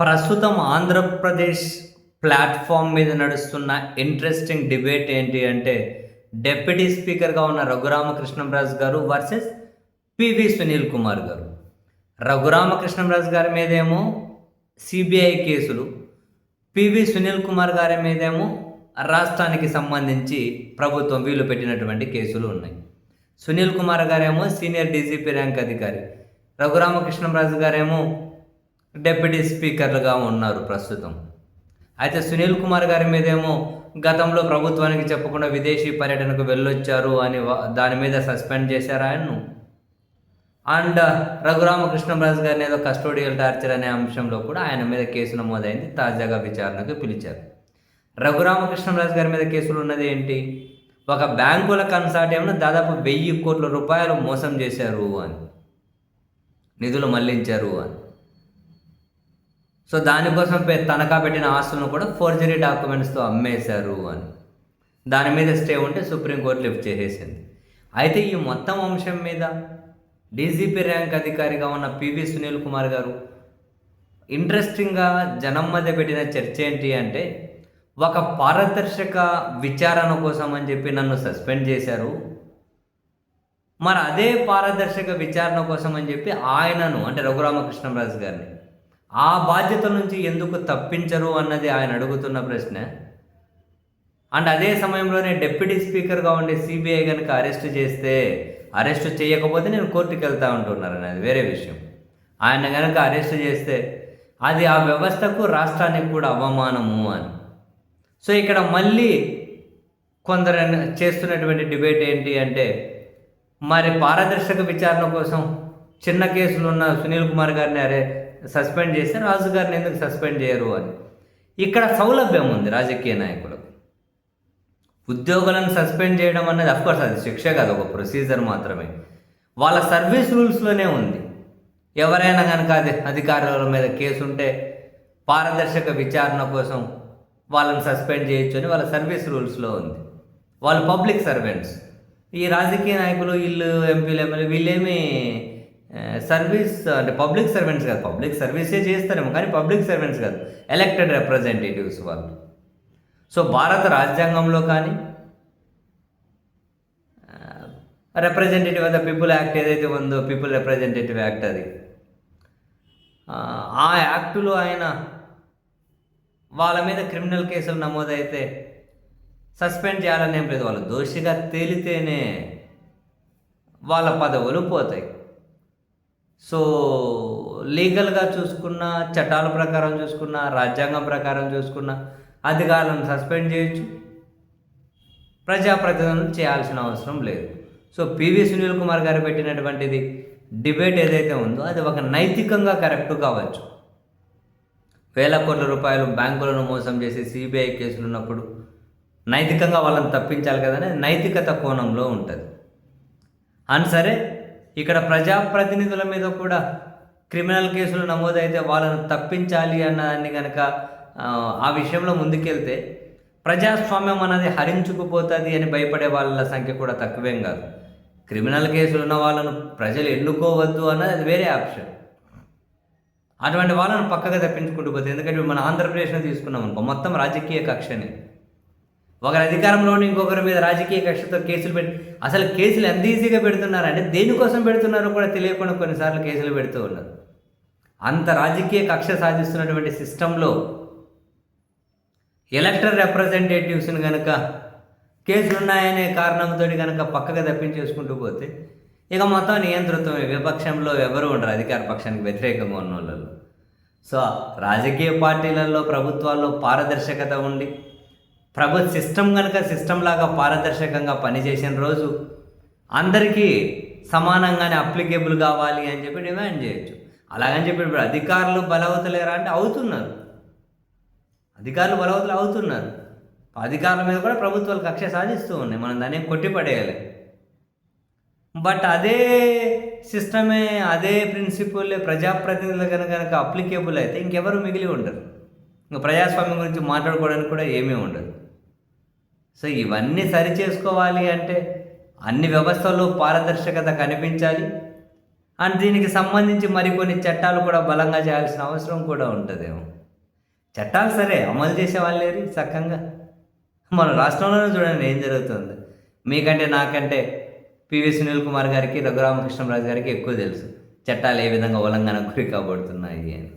ప్రస్తుతం ఆంధ్రప్రదేశ్ ప్లాట్ఫామ్ మీద నడుస్తున్న ఇంట్రెస్టింగ్ డిబేట్ ఏంటి అంటే డిప్యూటీ స్పీకర్గా ఉన్న రఘురామకృష్ణంరాజు గారు వర్సెస్ పివి సునీల్ కుమార్ గారు. రఘురామకృష్ణంరాజు గారి మీదేమో సిబిఐ కేసులు, పివి సునీల్ కుమార్ గారి మీదేమో రాష్ట్రానికి సంబంధించి ప్రభుత్వం వీళ్ళు పెట్టినటువంటి కేసులు ఉన్నాయి. సునీల్ కుమార్ గారేమో సీనియర్ డీజీపీ ర్యాంక్ అధికారి, రఘురామకృష్ణంరాజు గారేమో డిప్యూటీ స్పీకర్లుగా ఉన్నారు ప్రస్తుతం. అయితే సునీల్ కుమార్ గారి మీదేమో గతంలో ప్రభుత్వానికి చెప్పకుండా విదేశీ పర్యటనకు వెళ్ళొచ్చారు అని దాని మీద సస్పెండ్ చేశారు ఆయన్ను. అండ్ రఘురామకృష్ణంరాజు గారిని ఏదో కస్టోడియల్ టార్చర్ అనే అంశంలో కూడా ఆయన మీద కేసు నమోదైంది. తాజాగా విచారణకు పిలిచారు. రఘురామకృష్ణంరాజు గారి మీద కేసులు ఉన్నది ఏంటి? ఒక బ్యాంకుల కన్సార్టియంలో దాదాపు 1000 కోట్ల రూపాయలు మోసం చేశారు అని, నిధులు మళ్లించారు అని. సో దానికోసం తనఖా పెట్టిన ఆస్తులను కూడా ఫోర్జరీ డాక్యుమెంట్స్తో అమ్మేశారు అని. దాని మీద స్టే ఉంటే సుప్రీంకోర్టు లిఫ్ట్ చేసేసింది. అయితే ఈ మొత్తం అంశం మీద డీజీపీ ర్యాంక్ అధికారిగా ఉన్న పివి సునీల్ కుమార్ గారు ఇంట్రెస్టింగ్గా జనం మధ్య పెట్టిన చర్చ ఏంటి అంటే, ఒక పారదర్శక విచారణ కోసం అని చెప్పి నన్ను సస్పెండ్ చేశారు, మరి అదే పారదర్శక విచారణ కోసం అని చెప్పి ఆయనను అంటే రఘురామకృష్ణంరాజు గారిని ఆ బాధ్యత నుంచి ఎందుకు తప్పించరు అన్నది ఆయన అడుగుతున్న ప్రశ్న. అండ్ అదే సమయంలోనే డిప్యూటీ స్పీకర్గా ఉండే సిబిఐ కనుక అరెస్ట్ చేయకపోతే నేను కోర్టుకి వెళ్తా ఉంటున్నారు అనేది వేరే విషయం. ఆయన కనుక అరెస్ట్ చేస్తే అది ఆ వ్యవస్థకు రాష్ట్రానికి కూడా అవమానము అని. సో ఇక్కడ మళ్ళీ కొందరు చేస్తున్నటువంటి డిబేట్ ఏంటి అంటే, మరి పారదర్శక విచారణ కోసం చిన్న కేసులు ఉన్న సునీల్ కుమార్ గారిని సస్పెండ్ చేస్తే రాజు గారిని ఎందుకు సస్పెండ్ చేయరు అని. ఇక్కడ సౌలభ్యం ఉంది రాజకీయ నాయకులకు. ఉద్యోగులను సస్పెండ్ చేయడం అనేది అఫ్కోర్స్ అది శిక్ష కాదు, ఒక ప్రొసీజర్ మాత్రమే. వాళ్ళ సర్వీస్ రూల్స్లోనే ఉంది. ఎవరైనా కనుక అధికారుల మీద కేసు ఉంటే పారదర్శక విచారణ కోసం వాళ్ళని సస్పెండ్ చేయొచ్చు అని వాళ్ళ సర్వీస్ రూల్స్లో ఉంది. వాళ్ళు పబ్లిక్ సర్వెంట్స్. ఈ రాజకీయ నాయకులు వీళ్ళు ఎంపీలు ఎమ్మెల్యే వీళ్ళేమి సర్వీస్ అంటే పబ్లిక్ సర్వెంట్స్ కాదు. పబ్లిక్ సర్వీసే చేస్తారేమో కానీ పబ్లిక్ సర్వెంట్స్ కాదు, ఎలక్టెడ్ రిప్రజెంటేటివ్స్ వాళ్ళు. సో భారత రాజ్యాంగంలో కానీ representative of the people act ఏదైతే ఉందో, పీపుల్ రిప్రజెంటేటివ్ యాక్ట్, అది ఆ యాక్టులో ఆయన వాళ్ళ మీద క్రిమినల్ కేసులు నమోదైతే సస్పెండ్ చేయాలని ఏం లేదు. వాళ్ళు దోషిగా తేలితేనే వాళ్ళ పదవులు పోతాయి. సో లీగల్గా చూసుకున్న, చట్టాల ప్రకారం చూసుకున్న, రాజ్యాంగం ప్రకారం చూసుకున్న అధికారులను సస్పెండ్ చేయొచ్చు, ప్రజాప్రతినిధులను చేయాల్సిన అవసరం లేదు. సో పివి సునీల్ కుమార్ గారు పెట్టినటువంటిది డిబేట్ ఏదైతే ఉందో అది ఒక నైతికంగా కరెక్ట్ కావచ్చు. 1000 కోట్ల రూపాయలు బ్యాంకులను మోసం చేసి సిబిఐ కేసులు ఉన్నప్పుడు నైతికంగా వాళ్ళని తప్పించాలి కదా అనేది నైతికత కోణంలో ఉంటుంది. అని సరే, ఇక్కడ ప్రజాప్రతినిధుల మీద కూడా క్రిమినల్ కేసులు నమోదైతే వాళ్ళను తప్పించాలి అన్నదాన్ని కనుక ఆ విషయంలో ముందుకెళ్తే ప్రజాస్వామ్యం అన్నది హరించుకుపోతుంది అని భయపడే వాళ్ళ సంఖ్య కూడా తక్కువేం కాదు. క్రిమినల్ కేసులు ఉన్న వాళ్ళను ప్రజలు ఎన్నుకోవద్దు అన్నది అది వేరే ఆప్షన్. అటువంటి వాళ్ళను పక్కగా తప్పించుకుంటూ పోతుంది. ఎందుకంటే మన ఆంధ్రప్రదేశ్లో తీసుకున్నాం అనుకో, మొత్తం రాజకీయ కక్షని. ఒకరి అధికారంలోని ఇంకొకరి మీద రాజకీయ కక్షతో కేసులు అసలు కేసులు ఎంత ఈజీగా పెడుతున్నారంటే దేనికోసం పెడుతున్నారో కూడా తెలియకుండా కొన్నిసార్లు కేసులు పెడుతూ ఉన్నారు. అంత రాజకీయ కక్ష సాధిస్తున్నటువంటి సిస్టంలో ఎలక్టెడ్ రిప్రజెంటేటివ్స్ని కనుక కేసులున్నాయనే కారణంతో కనుక పక్కగా తప్పించేసుకుంటూ పోతే ఇక మొత్తం నియంతృత్వమే. విపక్షంలో ఎవరు ఉండరు అధికార పక్షానికి వ్యతిరేకంగా ఉన్న వాళ్ళు. సో రాజకీయ పార్టీలలో, ప్రభుత్వాల్లో పారదర్శకత ఉండి సిస్టమ్ కనుక సిస్టమ్ లాగా పారదర్శకంగా పనిచేసిన రోజు అందరికీ సమానంగానే అప్లికేబుల్ కావాలి అని చెప్పి డిమాండ్ చేయొచ్చు. అలాగని చెప్పి ఇప్పుడు అధికారులు బలవతలేరా అంటే అవుతున్నారు. అధికారులు బలవతలు అవుతున్నారు. అధికారుల మీద కూడా ప్రభుత్వాలు కక్ష సాధిస్తూ ఉన్నాయి. మనం దాన్ని కొట్టిపడేయాలి. బట్ అదే సిస్టమే, అదే ప్రిన్సిపల్ ప్రజాప్రతినిధులు కనుక అప్లికేబుల్ అయితే ఇంకెవరు మిగిలి ఉండరు. ఇంకా ప్రజాస్వామ్యం గురించి మాట్లాడుకోవడానికి కూడా ఏమీ ఉండదు. సో ఇవన్నీ సరి చేసుకోవాలి అంటే అన్ని వ్యవస్థల్లో పారదర్శకత కనిపించాలి. అండ్ దీనికి సంబంధించి మరికొన్ని చట్టాలు కూడా బలంగా చేయాల్సిన అవసరం కూడా ఉంటదేమో. చట్టాలు సరే అమలు చేసేవాళ్ళు లేరు సక్కంగా. మన రాష్ట్రంలోనే చూడండి ఏం జరుగుతుంది. మీకంటే నాకంటే పివి సునీల్ కుమార్ గారికి, రఘురామకృష్ణంరాజు గారికి ఎక్కువ తెలుసు. చట్టాలు ఏ విధంగా ఉల్లంఘనకు గురి కాబడుతున్నాయి అని.